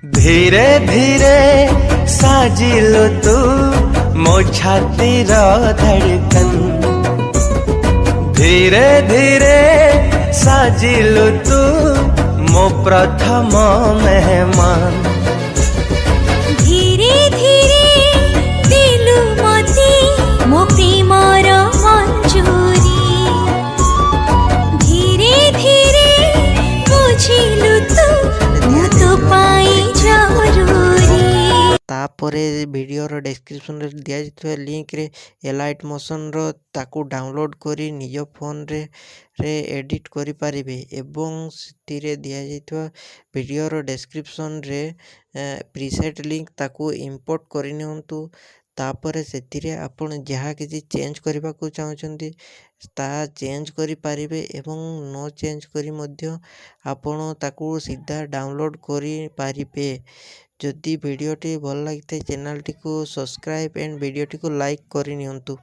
धीरे धीरे साजिलो तू मो छातीर धड़कन, धीरे धीरे साजिलो तू मो प्रथम मेहमान। धीरे धीरे दिलु मते मो प्रेमर मंजूरी, धीरे धीरे बुझिलु तू मु तो पाई जरूरी। तापरे वीडियोर डिस्क्रिप्शन रे दिया जाइଥିବା लिंक रे एलाइट मोशन रो ताकू डाउनलोड करी निज फोन रे एडिट करि पारिबे एवं सितिरे दिया जाइଥିବା वीडियोर डिस्क्रिप्शन रे प्रीसेट लिंक ताकू इंपोर्ट करि नियंतु। तापरे सेतिरे आपण जहाँ किसी चेंज करबा को चाहछंती ता चेंज करि पारिबे एवं नो चेंज करी मध्य आपण ताकू सीधा डाउनलोड करि पारिबे। जदि वीडियोटी भल लगी चैनल टी को सब्सक्राइब एंड वीडियोटी को लाइक करि नियंतु।